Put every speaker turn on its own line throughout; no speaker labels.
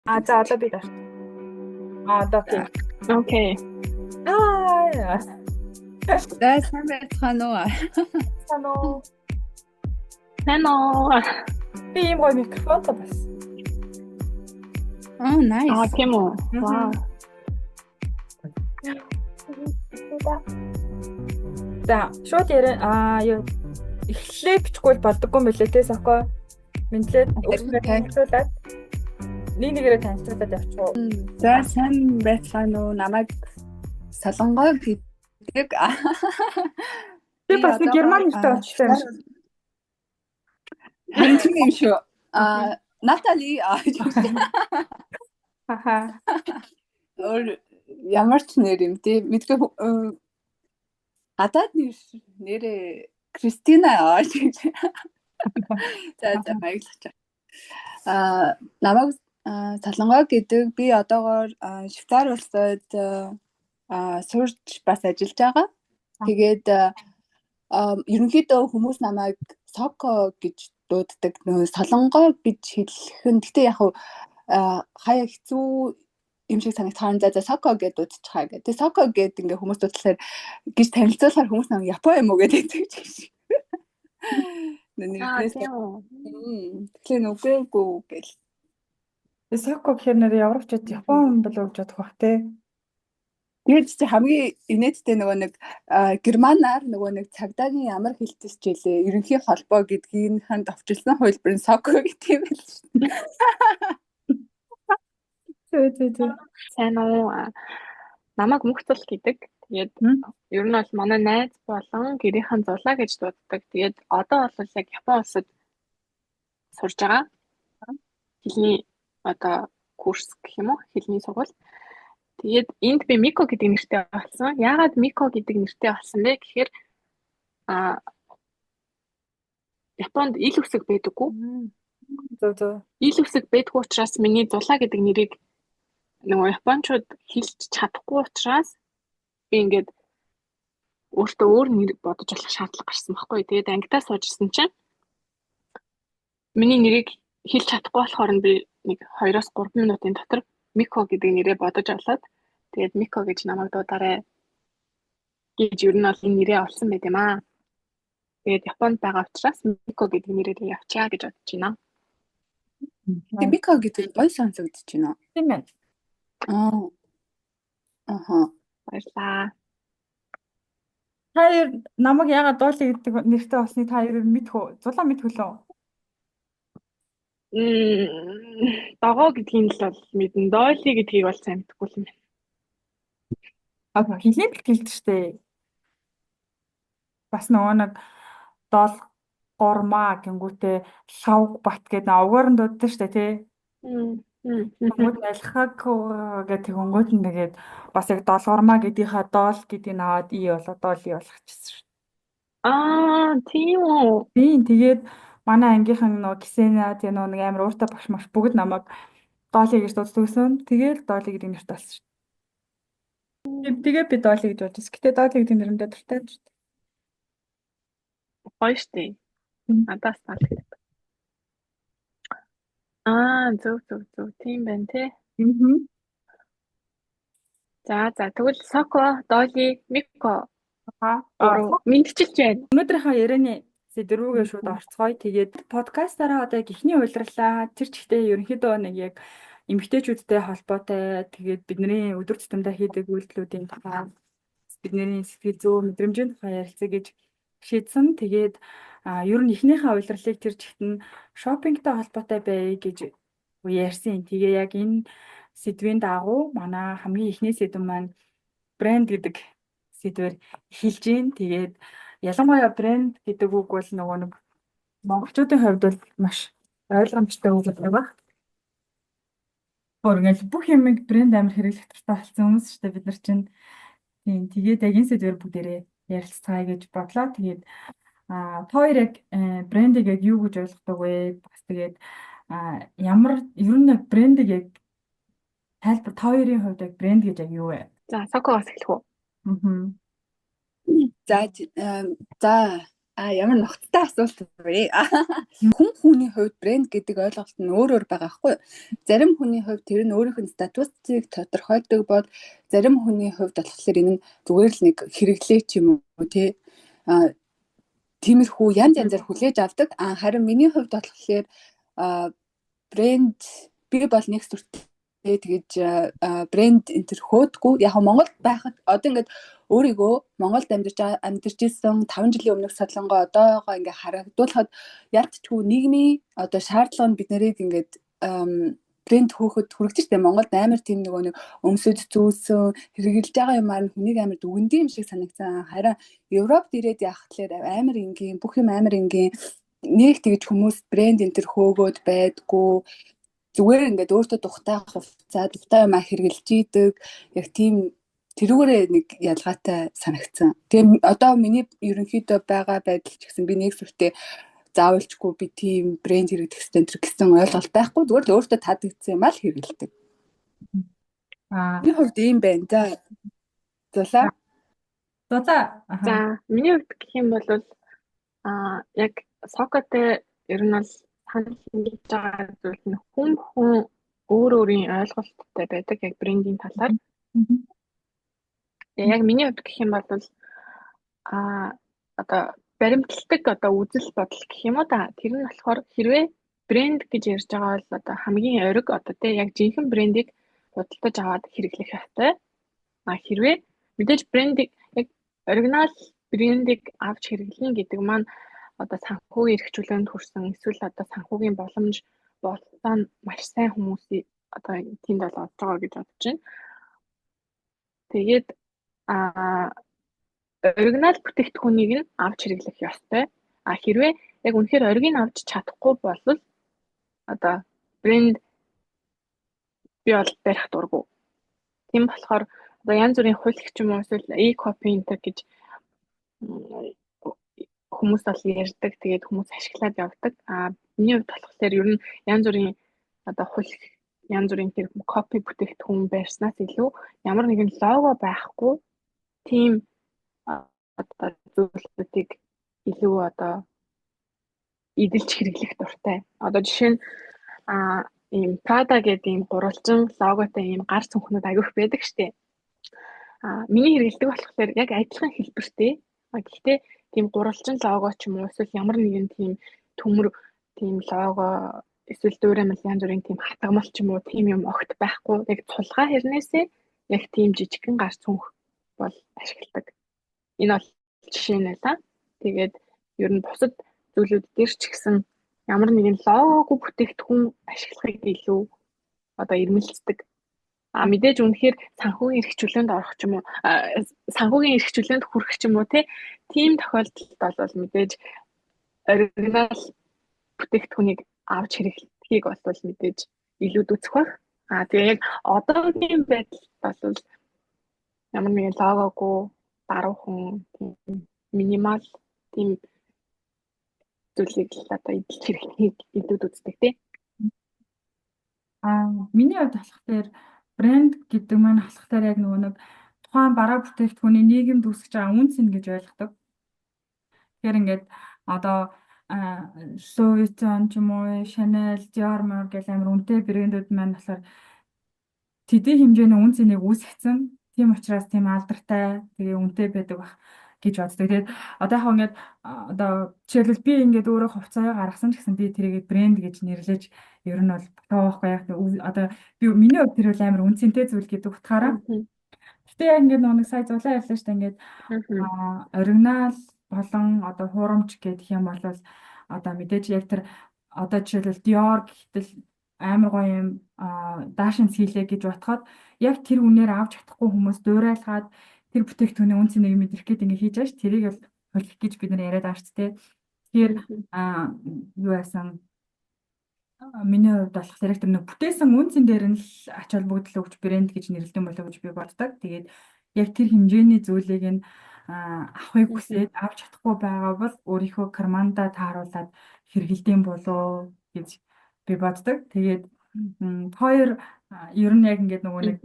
За одоо би даш. Одоо окей.
Окей.
Яа.
За сайн байцгаана уу?
Санаа.
Hello.
Би ийм гоё микрофонтой бас.
Nice.
Тийм үү. Вау.
За, шууд яриа. Юу. Эхлээ бичихгүй болдоггүй юм билээ те Соко. Мэдлээд өөртөө танилцуулаад нэгээрээ танилцуулаад явчих уу.
За сайн байцгаана уу? Намайг Солонгой гэдэг.
Би бас нэг герман нэртэй болчихлоо юм шиг.
Харин тийм юм шүү. Натали
Хаха.
өөр ямар ч нэр юм тий. Мэдгүй гадаад нэрээ Кристина гэж. За баярлалаа. Намайг Солонгой гэдэг. Би одоогоор Швейцар улсад сурч бас ажиллаж байгаа. Тэгээд ерөнхийдөө хүмүүс намайг Соко гэж дууддаг. Солонгой гэж хэлэх нь гэтээ яг хаяа хэцүү юм шиг санагдахаар за Соко гэж дуудчихаа гэдэг. Тэгээ Соко гэдэг ингээ хүмүүс дуудлахаар гэж танилцуулахаар хүмүүс намайг Япон юм уу гэдэг шиг.
Тийм үү.
Тэгэхээр нүггүй гэл.
Соко гэхээр нэр европчууд Япон болов гэж бодох бах те.
Тэгээд чи хамгийн инээдтэй нөгөө нэг германаар нөгөө нэг цагдаагийн ямар хэлтэж жилээ ерөнхий холбоо гэдгийг ханд авчилсан хувилбар нь Соко гэдэг юм байл шүү.
Зөө.
Сайн уу. Намайг Мөхцөл гэдэг. Тэгээд ер нь бол манай найз болон гэрийнхэн зулаа гэж дууддаг. Тэгээд одоо бол яг Япон улсад сурж байгаа. Хэлний одоо курс гэх юм уу? Хэлний сургууль. Тэгээд энд би Мико гэдэг нэртэй болсон. Яагаад Мико гэдэг нэртэй болсон бэ гэхээр Японд ил үсэг байдаггүй.
Зөө.
Ил үсэг байдгүй учраас миний зулаа гэдэг нэрийг нөгөө японочууд хэлж чадахгүй учраас би ингээд өөртөө өөр нэр бодож болох шаардлага гарсан байхгүй. Тэгээд ангидаа сууж ирсэн чинь миний нэрийг хэлж чадахгүй болохоор би нэг 2-3 минутын дотор Мико гэдэг нэрээ бодож олоод тэгээд Мико гэж намайг дуудаарай гэж ер нь бол энэ нэрээ олсон байт юм аа. Тэгээд Японд байгаа учраас Мико гэдэг нэрээр явчаа гэж бодож байна.
Мико гэдэг гоё сонсогдож байна.
Тийм ээ.
Баярлаа.
Та намайг яагаад дуулаа гэдэг нэртэй болсныг та хоёр мэдэх үү? Зулаа мэдэх лөө?
Догоо гэдгийг л бол мэднэ. Дойли гэдгийг бол сайн мэдэхгүй юм байна.
Хэлний бэлтгэлд штэ. Бас нөгөө нэг доол гормаа гингүүтээ лав бат гэдэг овгоор нь дууддаг штэ тий. Тэгмүүд алхаг гэдэг хөнгөт нь тэгээд бас яг доолгормаа гэдгийнхаа доол гэдгийг аваад болоод дооли болгочихсон шүү.
Тийм үү.
Тийм тэгээд манай ангийнхан нөгөө Ксена тийм нэг амар ууртай багш маш бүгд намайг дооли гэж дуудсан. Тэгээд дооли гэдэг нэрт болсон шүү. Тэгээд би дооли гэж бодож. Гэтэ дооли гэдэг нэрэндээ дуртай шүү.
Гоё штэ. Надаас таалагдав. Зөв. Тийм байна те. За тэгвэл Соко, Доли, Мико. Мэдчихэж байна.
Өнөөдрийнхөө ярианы сэдвүүгээ шууд орцгоё. Тэгээд подкастаараа одоо яг ихний уйлрлаа. Тэр чигтээ ерөнхийдөө нэг яг эмэгтэйчүүдтэй холбоотой тэгээд бидний өдөр тутамдаа хийдэг үйлдэлүүдийн тухай бидний сэтгэл зүй мэдрэмжийн тухай ярилцъя гэж шийдсэн. Тэгээд ер нь эхнийхээ уйлрлыг тэр чигт нь шопингтай холбоотой бай гэж ярьсан. Тэгээ яг энэ сэдвийн дагуу манай хамгийн эхний сэдв маань брэнд гэдэг сэдвээр эхэлж гин. Тэгээд ялангуяа брэнд гэдэг үг бол нөгөө нэг монголчуудын хувьд бол маш ойлгомжтой үг байна. Ингээл бүх юмыг брэнд амар хэрэглэх туфтаа болсон хүмүүс шүү дээ бид нар чинь. Тийм тэгээд яг энэ сэдвээр бүгдээрээ ярилцгаая гэж бодлоо. Тэгээд хоёр яг брендийг яг юу гэж ойлгодог вэ? Бас тэгээд ямар ер нь брендийг яг тайлбар хоёрын хувьд яг брэнд гэж яг юу вэ?
За Сокогоос эхлэх үү?
За Ямар нухацтай асуулт вэ? Хүн хүний хувьд брэнд гэдэг ойлголт нь өөр өөр байгаа хгүй юу? Зарим хүний хувьд тэр нь өөрийнх нь статусыг тодорхойлдог бол зарим хүний хувьд болохоор энэ нь зүгээр л нэг хэрэглээ ч юм уу тий. Тиймэрхүү янз янзаар хүлээж авдаг. Харин миний хувьд болохоор брэнд би бол нэг сүртэй тэгэж брэнд энэ төр хөөдгүү. Яг Монголд байхад одоо ингээд өөрийгөө Монголд амьдарч исэн 5 жилийн өмнөх Солонгоо одоогоо ингээ харагдуулахад ялцчгүй нийгмийн одоо шаардлага нь бид нарыг ингээд брэнд хөөхөд хүрэгдэж штэ. Монголд амар тийм нэг өмсөж зүүсэн хэрэгжилж байгаа юмар нь хүнийг амар дүгнэдэг юм шиг санагдсан. Харин Европт ирээд яхахлаар амар энгийн бүх юм амар энгийн нэг тэгж хүмүүс брэнд энэ төр хөөгөөд байдгүй. Зүгээр ингээд өөртөө духтай хувцас, духтай юм хэрэгжилж идэг. Яг тийм тэрүүгээрээ нэг ялгаатай санагдсан. Тэгээ одоо миний ерөнхийдөө байгаа байдал ч гэсэн би нэг сүртэй заавалчгүй би тийм брэнд хэрэглэх хэрэгтэй гэсэн ойлголт байхгүй. Зүгээр л өөртөө таадагдсан юм аа л хэрэглэдэг. Би хувьд ийм байна. За.
За, миний хувьд гэх юм бол яг Сокотэй ер нь бол санал нийлж байгаа зүйл нь хүн өөр өөрийн ойлголттой байдаг яг брендинг талаар. Яг миний хувьд гэх юм бол одоо баримтлагдаг одоо үзэл бодол гэх юм уу та. Тэр нь болохоор хэрвээ брэнд гэж ярьж байгаа бол одоо хамгийн ориг одоо тий яг жинхэнэ брендийг худалдаж аваад хэрэглэх хэрэгтэй. Хэрвээ мэдээж брендийг яг оригинал брендийг авч хэрэглэн гэдэг маань одоо санхүүгийн эрхчлөөнд хүрсэн эсвэл одоо санхүүгийн боломж болцоо нь маш сайн хүмүүсийн одоо тэнд бол олж байгаа гэж бодож байна. Тэгээд оригинал бүтээгдэхүүнийг нь авч хэрэглэх ёстой. Хэрвээ яг үнэхээр ориг нь авч чадахгүй бол одоо брэнд би бол барих дурггүй. Тийм болохоор одоо янз бүрийн хууль ч юм уу эсвэл e-copy гэж хүмүүс бол ярьдаг. Тэгээд хүмүүс ашиглаад явдаг. Миний хувьд болохоор ер нь янз бүрийн одоо хууль янз бүрийн тэр копи бүтээгдэхүүн байрснаас илүү ямар нэгэн лого байхгүй тийм одоо зүйлүүдийг илүү одоо эдэлж хэрэглэх дуртай. Одоо жишээ нь ийм Prada гэдэг ийм гурвалжин логотой ийм гар цүнхнүүд агиох байдаг штеп. Миний хэрэглэдэг болохоор яг адилхан хэлбэртэй. Гэхдээ тийм гурвалжин лого ч юм уу эсвэл ямар нэгэн тийм төмөр тийм лого эсвэл дуураймал янз бүрийн тийм хатгамал ч юм уу тийм юм огт байхгүй. Яг цулгаа хэрнээсээ яг тийм жижигхэн гар цүнх бол ашигладаг. Энэ бол жишээ нь байлаа. Тэгээд ер нь бусад зүйлүүд дээр ч гэсэн ямар нэгэн логогүй бүтээгдэхүүн ашиглахыг илүү одоо ирмэлцдэг. Мэдээж үнэхээр санхүүгийн эрхчлөөнд орох ч юм уу санхүүгийн эрхчлөөнд хүрэх ч юм уу тийм тохиолдолд бол мэдээж оригинал бүтээгдэхүүнийг авч хэрэглэхийг бол мэдээж илүү үзэх байх. Тэгээ яг одоогийн байдалд бол ямар нэгэн логогүй даруухан минимал тийм зүйлийг одоо эдэлж хэрэглэхийг илүү үздэг тий.
Миний хувьд болохоор брэнд гэдэг маань болохоор яг нэг тухайн бараа бүтээгдэхүүний нийгэмд үүсгэж байгаа үнц нь гэж ойлгодог. Тэгэхээр ингээд одоо Louis Vuitton ч юм уу, Chanel, Dior гэх амар үнэтэй брэндүүд маань болохоор тэдний хэмжээний үнц энийг үүсгэсэн. Тийм учраас тийм алдартай, тэгээ үнэтэй байдаг байх гэж боддог. Тэгээд одоо яг ингээд одоо жишээлбэл би ингээд өөрөө хувцас гаргасан ч гэсэн би тэрийг брэнд гэж нэрлэж ер нь бол тоохгүй яг одоо би миний хувьд тэр бол амар үнцэнтэй зүйл гэдэг утгаараа. Гэтэ яг ингээд нэг сая зулаа ярьлаа шүү дээ ингээд оригинал болон одоо хуурамч гэдэг юм бол одоо мэдээж яг тэр одоо жишээлбэл Dior гэхтэл амар гоё юм даашин сийлээ гэж бодоход яг тэр үнээр авч чадахгүй хүмүүс дуурайлгаад тэр бүтээгдэхүүний үнцийг нэг мэдрэх гээд ингэ хийж ааш тэрийг бол хөлөх гэж бид нэр яриад авч тээ. Тэгэхээр юу яасан миний хувьд болохоор яг тэр нэг бүтээсэн үнцэн дээр нь л ач холбогдол өгч брэнд гэж нэрлэдэг болов уу гэж би боддог. Тэгээд яг тэр хэмжээний зүйлийг нь авахыг хүсээд авч чадахгүй байгаа бол өөрийнхөө карманда тааруулаад хэрэгэлдэм болоо гэж би боддог. Тэгээд хоёр ер нь яг ингээд нөгөө нэг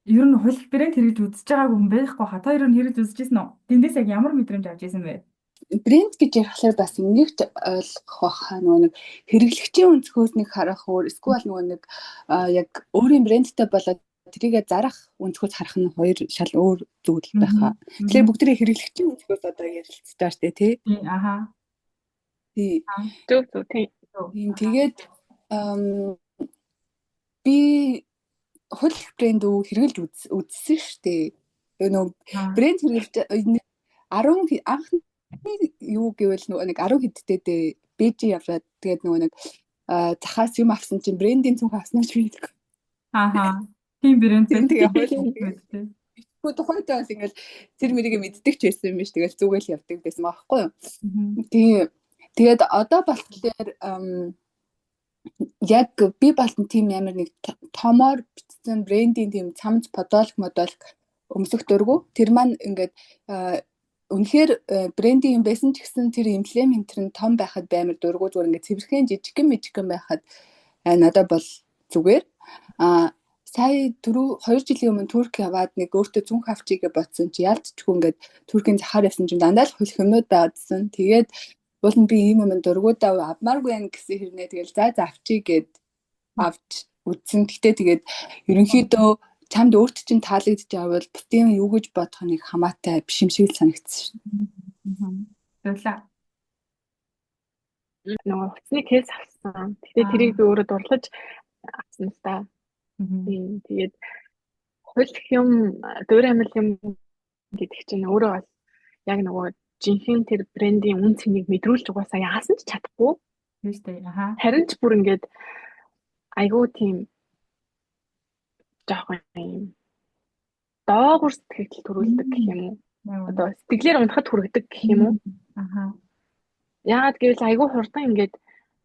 ер нь хулих брэнд хэрэгж үзэж байгаагүй хүн байхгүй хаа. Хоёр нь хэрэгж үзэж ирсэн үү? Тэндээс яг ямар мэдрэмж авч ирсэн бэ?
брэнд гэж ярихлаар бас энийг ч ойлгох байхаа нөгөө нэг хэрэглэгчийн өнцгөөс нэг харах өөр эсвэл нөгөө нэг яг өөрийн брэндтэй болоод тэрийгэ зарах өнцгөөс харах нь хоёр шал өөр зүйл байхаа. Тэгэхээр бүгдээ хэрэглэгчийн өнцгөөс одоо ярилцдаг штэ тий.
Аха.
Тий.
Зөв тийм.
Тэгээд би хөл брэнд хэрэгжилж үзсэн штэ. Нөгөө брэнд хэрэгжилж 10 анхны юу гэвэл нөгөө нэг 10 хэдтэйдээ Бээжин яваад тэгээд нөгөө нэг захаас юм авсан чинь брендийн цүнх авсан ч мэдээгүй.
Ааха. Тийм брэнд
тэгээ
байдаг.
Гэхдээ тухайд бас ингээл тэр мэрийг мэддэг ч байсан юм биш. Тэгэл зүгээл явдаг байсан байхгүй юу. Тэгээд одоо болохоор яг би болон тийм амар нэг томоор бичсэн брендийн тийм цамц подолк өмсөх дургу. Тэр маань ингээд үнэхээр брендing юм байсан ч гэсэн тэр имплементер нь том байхад баймар дургу зүгээр ингээд цэвэрхэн жижигхэн байхад надад бол зүгээр. Сая 2 жилийн өмнө Турк яваад нэг өөртөө цүнх авчигээ бодсон чи ялцчихгүй ингээд Туркийн захаар явсан чинь дандаа л хөлх юмнууд байгаадсан. Тэгээд болон би ийм юм дургуудаа авмааргүй байх гэсэн хэрнээ тэгэл за авчиг гэд авч үзсэн. Гэтээ тэгээд ерөнхийдөө чамд өөрт чинь таалагдж авал бутын юу гэж бодох нэг хамаатай биш юм шиг л санагдсан шин.
Зөвлөө.
Нөгөө утасны кейс авсан. Гэтээ тэрийг би өөрөө дурлаж авсан л та. Тэгээд хөлт юм дөр амил юм гэдэг чинь өөрөө бас яг нөгөө жинхэнэ тэр брендийн үн цэнийг мэдрүүлж угаасаа яасан ч чадахгүй.
Тийм шүү дээ. Аха.
Харин ч бүр ингээд айгүй тийм жоохон юм доогуур сэтгэл төрүүлдэг гэх юм уу? Одоо сэтгэлээр унахад хүргэдэг гэх юм уу?
Аха.
Яагаад гэвэл айгүй хурдан ингээд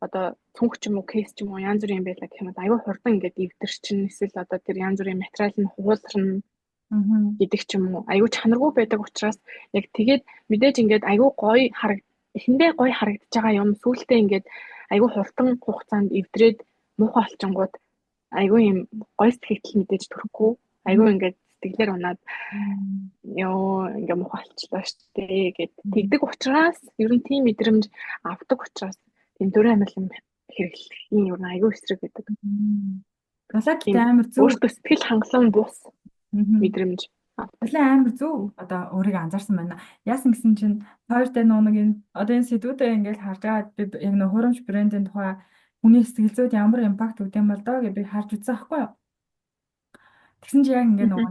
одоо цүнх ч юм уу, кейс ч юм уу янз бүрийн байлаа гэх юм бол айгүй хурдан ингээд эвдэрчин эсвэл одоо тэр янз бүрийн материал нь хууларна гэдэг ч юм уу. Айгүй чанаргүй байдаг учраас яг тэгээд мэдээж ингээд айгүй гоё эхэндээ гоё харагдаж байгаа юм сүүлдээ ингээд айгүй хурдан хугацаанд эвдрээд муухай олчингууд айгүй юм гоё сэтгэл мэдээж төрөхгүй. Айгүй ингээд сэтгэлээр унаад ёо ингээ муухай болчлоо штэ гэд тэгдэг учраас ер нь тийм мэдрэмж авдаг учраас тийм дөр амил юм хэрэглэхийн ер нь айгүй эсрэг байдаг.
Галакт амар зөв.
Өөртөө сэтгэл хангалуун бус мэдрэмж.
Галаа амар зөв. Одоо өөрийгөө анзаарсан байна. Яасан гэсэн чинь хоёртой нэг энэ одоо энэ сэдвүүдээ ингээл харж байгаа би яг нэг хурамч брендийн тухай хүний сэтгэл зүйд ямар импакт өгдөг юм бол доо гэж би харж үзсэн байхгүй юу. Тэгсэн чинь яг ингээ нөгөө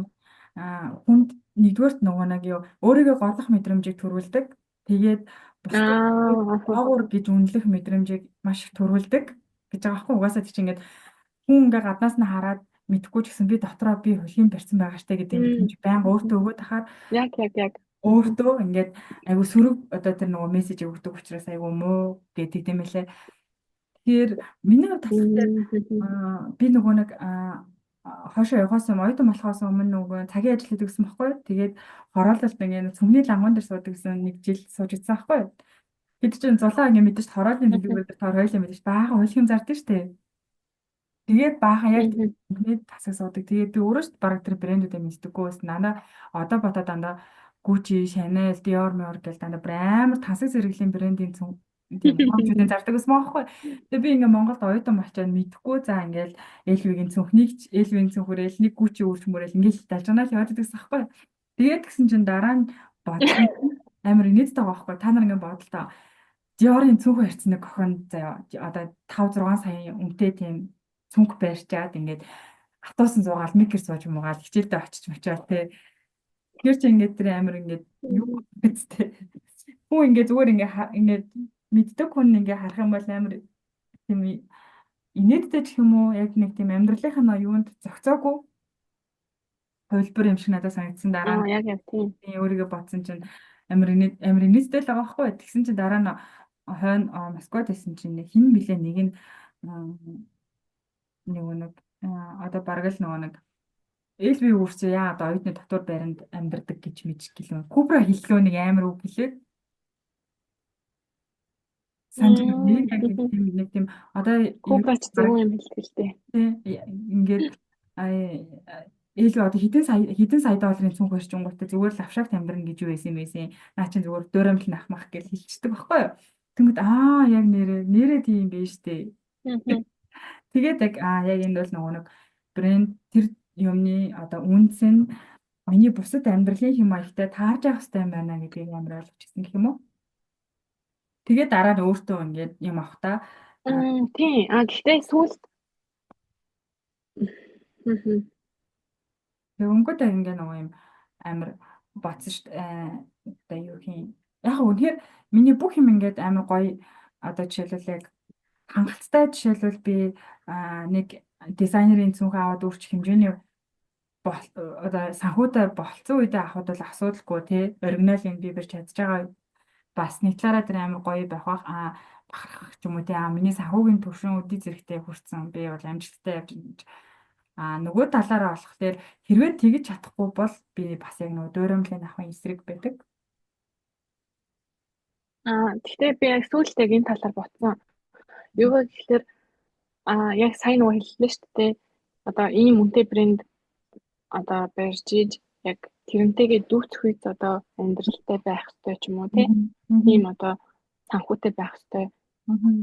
хүнд нэгдүгээрт нөгөө нэг юу өөрийгөө гоолох мэдрэмжийг төрүүлдэг. Тэгээд доогуур гэж үнэлэх мэдрэмжийг маш их төрүүлдэг гэж байгаа байхгүй. Угаасаа тийч ингээд хүн ингээ гаднаас нь хараад мэдхгүй ч гэсэн би дотроо би хөлийн барьсан байгаа штэ гэдэг мэдрэмж байнга өөртөө өгөөд тахаар
яг
өөртөө ингээд айгу сөрөг одоо тэр нөгөө мессеж өгдөг учраас айгу муу гэдэг юм лээ. Тэгэхээр миний хувьд би нөгөө нэг хойшоо явахаас оюутан болохоос өмнө нөгөө цагийн ажил хийдэг гэсэн баггүй. Тэгээд хороололт ингээд цөмний лангуун дээр суудаг гэсэн нэг жил сууж идсэн баггүй. Хэд ч зулаа ингээд мэдээж хороолын дэлгүүрээр тоор хоёлаа мэдээж баахан хөлхөн зардаг штэ. Тэгээд баахан яг ингээд тасаг суудаг. Тэгээд би өөрөө ч бараг тэр брэндүүдээ мэддэггүй байсан. Дандаа одоо бодоод дандаа Gucci, Chanel, Dior гэл дандаа амар тасаг зэрэглэлийн брэндийн тийм хүмүүсийн зардаг гэсэн мөн байхгүй. Тэгээ би ингээ Монголд оюутан болчоод мэдэхгүй за ингээл LV-ийн цүнхнээр нэг Gucci өөрчмөрөл ингээл дажганаа л яваад идэгсэн байхгүй. Тэгээд гисэн чинь дараа нь бодлоо амар инээдтэй байгаа байхгүй. Та нар ингээ бодлоо. Dior-ын цүнх барьсан нэг охин заяа одоо 5-6 саяын үнэтэй тийм цүнх барьчаад ингээд автобусын зугаал микер сууж муугаал хичээлдээ очиж мочоод те. Тэр чинь ингээд тэр амар ингээд юу гэдтэй. Хүн ингээд зүгээр ингээд мэддэг хүн ингээ харах юм бол амар тийм инээдтэй ч юм уу яг нэг тийм амьдралынхаа юунд зохицоогүй хувилбар юм шиг надад санагдсан. Дараа нь
яг тийм
өөрийгөө бодсон чинь амар инээдтэй л байгаа байхгүй. Тэгсэн чинь дараа нь хойно Москвад байсан чинь хин блэ нэг нь нэг одоо бараг л нэг LV үрсээ яа одоо оюутны дотор байранд амьдардаг гэж мэдж гэлээ. Кубра хэллөө нэг амар үг гэлээ. Санаж нэг тийм одоо
кубрач зөв юм хэлдэг л дээ.
Ингээд ээлээ одоо хэдэн сая долларын цүнх өрчөнгүүтээ зүгээр л авшаагт амьдран гэж юу байсан юм бэ? Наа чинь зүгээр дөөрөмл нах мах гэж хэлчихдэг байхгүй юу? Тэнгүүд яг нэрээ тийм биш дээ. Тэгээд яг энэ бол нэг брэнд тэр юмны одоо үнс нь миний бусад амьдралын хэм маягтай таарж явах хэрэгтэй юм байна гэдгийг амар ойлгочихсон гэх юм уу? Тэгээд дараа нь өөртөө ингээд юм авахта
Тийм. Гэхдээ сүүлд
өнгөд ингээд нөгөө юм амар бацсан шүү дээ. Одоо юу хийм. Яг үнэхээр миний бүх юм ингээд амар гоё одоо жишээлбэл яг хангалттай жишээлбэл би нэг дизайнерын цүнх аваад өөрчлөх хэмжээний одоо санхүүтэй болцсон үедээ авахд бол асуудалгүй тий оригиналын би барьж чадж байгаа бас нэг талаараа тэр амар гоё байх бах бахархах ч юм уу тий миний санхүүгийн түвшин үдий зэрэгтэй хүрсэн би бол амжилттай явж нөгөө талаараа болохоор хэрвээ тэгж чадахгүй бол би бас яг нөгөө дөөрөмлийн ахын эсрэг байдаг.
Гэхдээ би яг сүүлдээ энэ талаар бодсон. Юу гэхээр яг сайн нөгөө хэллээ шүү дээ. Одоо ийм үнэтэй брэнд одоо барьж иж яг тэрнтэйгээ дүүцэх үед одоо амьдралтай байх хэрэгтэй ч юм уу тийм одоо санхүүтэй байх хэрэгтэй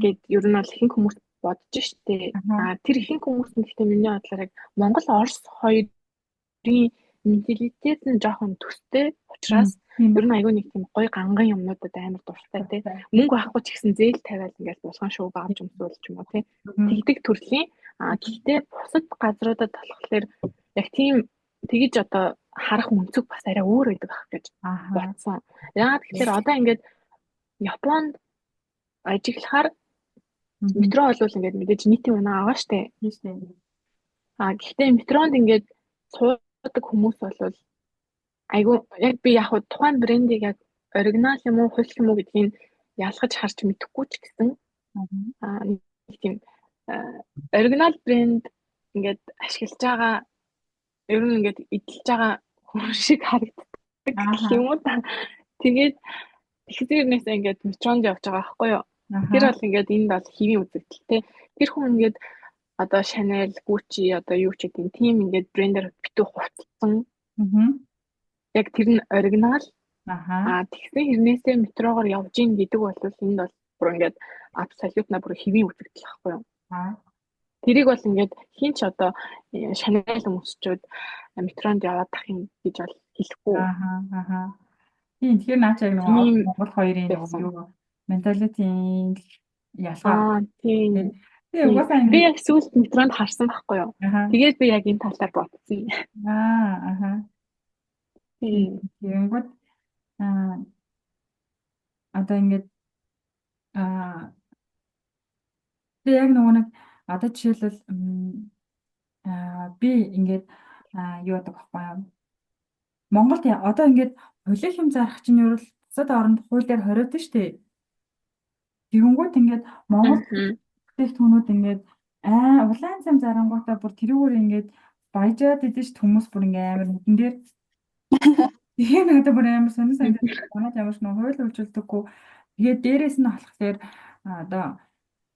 гэд ер нь бол ихэнх хүмүүс бодож штэ. Тэр ихэнх хүмүүс нь гэхдээ миний бодлоор яг Монгол Орос хоёрын менталитет нь жоохон төстэй учраас ер нь айгүй нэг тийм гоё ганган юмнуудад амар дуртай тий. Мөнгө авахгүй ч гэсэн зээл тавиал ингээд булган шууг авч өмсөөл ч юм уу тий. Тэгдэг төрлийн гэхдээ бусад газруудад болохоор яг тийм тэгж одоо харах өнцөг бас арай өөр байдаг байх гэж бодсон. Яагаад гэхээр одоо ингээд Японд ажиглахаар метро болвол ингээд мэдээж нийтийн унаа аваа штэ. Гэхдээ метронд ингээд суудаг хүмүүс болвол айгүй яг би яг тухайн брендийг яг оригинал юм уу худал юм уу гэдгийг ялгаж харж мэдэхгүй ч гэсэн нэг тийм оригинал брэнд ингээд ашиглаж байгаа ер нь ингээд эдэлж байгаа хүн шиг харагддаг гэх юм уу та. Тэгээд тэгсэрнээс ингээд метронд явж байгаа байхгүй юу? Тэр бол ингээд энд бол хэвийн үзэгдэл те. Тэр хүн ингээд одоо Chanel, Gucci одоо юу ч гэдэг тийм ингээд брендээр битүү хувцсан. Яг тэр нь оригинал. Тэгсэн хэрнээсээ метрогоор явж ийн гэдэг бол энд бол бүр ингээд абсолютна бүр хэвийн үзэгдэл байхгүй юу? Тэрийг бол ингээд хин ч одоо Chanel хүмүүсчүүд метронд яваад ах юм гэж бол хэлэхгүй.
Тийм тэгэхээр наач яг нэг Монгол хоёрын юу менталитийн ялгаа.
Тийм. Би яг сүүлд метронд харсан байхгүй юу? Тэгээд би яг энэ талаар бодсон.
Тэгэнгүүт одоо ингээд тэгээ яг нөгөө нэг одоо жишээлбэл би ингээд юу гэдэг байхгүй юу? Монголд одоо ингээд хуулийн хэм зарах чинь юу л бусад оронд хуулиар хориод нь штэ. Тэгэнгүүт ингээд Монгол бүтээгдэхүүнүүд ингээд улаан зам зарангуудаа бүр тэрүүгээр ингээд баяжаад идэж хүмүүс бүр ингээд амар нүдэн дээр тэгэхээр надад бүр амар сонир санагдаад манайд ямар ч нэг хууль үйлчилдэггүй. Тэгээд дээрээс нь болохоор одоо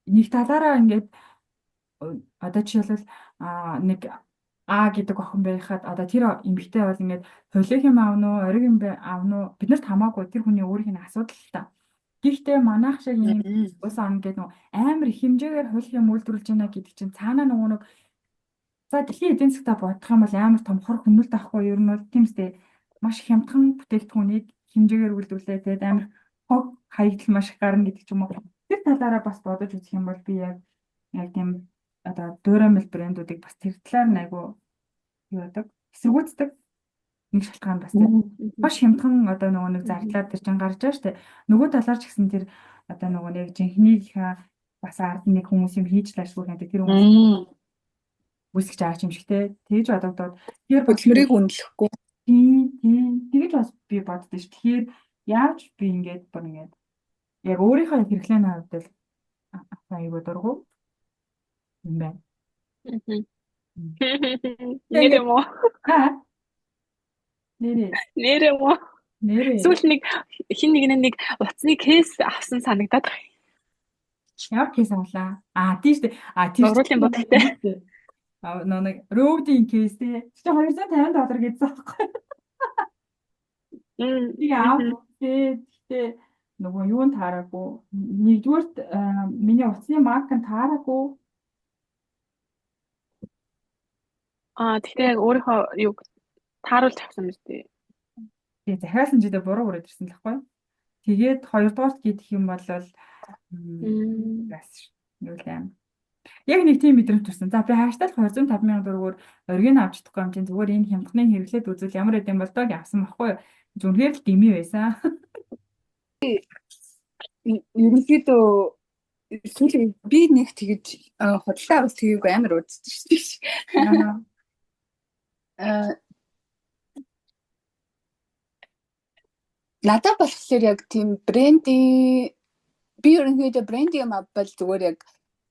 нэг талаараа ингээд одоо жишээлбэл нэг гэдэг охин байхад одоо тэр эмэгтэй бол ингээд хуулийн хэм аавна уу, ориг юм аавна уу биднэрт хамаагүй тэр хүний өөрийнх нь асуудал л та. Гэхдээ манайх шиг юм ус ам гэдэг нь амар их хэмжээгээр хуулийн хэм үйлдвэрлэж байна гэдэг чинь цаанаа нөгөө нэг за дэлхийн эдийн засгтаа бодох юм бол амар томхор хүмүүст авахгүй ер нь бол тиймстэй маш хямдхан бүтээгдэхүүнийг хэмжээгээр үйлдвэрлээ тэгээд амар хог хаягдл маш их гарна гэдэг ч юм уу. Тэр талаараа бас бодож үзэх юм бол би яг тийм одоо дөөрөмөл брэндүүдийг бас тэр талаар нь айгу юу гэдэг эсэргүүцдэг нэг шалтгаан бас тийм маш хямдхан одоо нөгөө нэг зардлаад тэр чинь гарч байгаа штэ. Нөгөө талаар ч гэсэн тэр одоо нөгөө нэг жинхнийхээ бас ард нэг хүмүүс юм хийж лашгүй гэдэг тэр хүмүүс үсгэж байгаа юм шиг те. Тэгж бодогдоод тэр
хөдөлмөрийг үнэлэхгүй.
Тийм. Тэгж бас би боддоо ш. Тэгэхээр яаж би ингээд бүр ингээд яг өөрийнхөө хэрэглээний хувьд л айгуу дургу юм байна.
Нэрээ мó. Нэрээ мó. Сүүл нэг хин нэг утасны кейс авсан санагдаад байна.
Яа кейс авлаа? Тийм шүү дээ. Тийм.
Уруулын бодолтой.
нэг роудing кейс тий. Чи $250 гэсэн байхгүй. Нэг аав гэхдээ нөгөө юу нь таараагүй. Нэгдүгürt миний утасны марк нь таараагүй.
Тэгэхээр яг өөрийнхөө юг тааруулж авсан мэт тий.
Тэгээ захиалсан жилдээ буруу хүрээд ирсэн л байхгүй. Тэгээд хоёрдугаарт гидэх юм бол газ юу л аим. Яг нэг тийм мэдрэмж төрсэн. За би хаштаг $250,000 оргин авч чадахгүй юм чинь зүгээр энэ хямдхныг хэрэглээд үзвэл ямар хэдэм бол дог авсан байхгүй юу? Зүнхээр л дэмий байсан.
Ерөнхийдөө сүүлийн би нэг тэгж худалдаа авах тгийг амар үзсэн шүү дээ. Надад болохоор яг тийм брендинг би ерөнхийдөө брендинг юм авбал зүгээр яг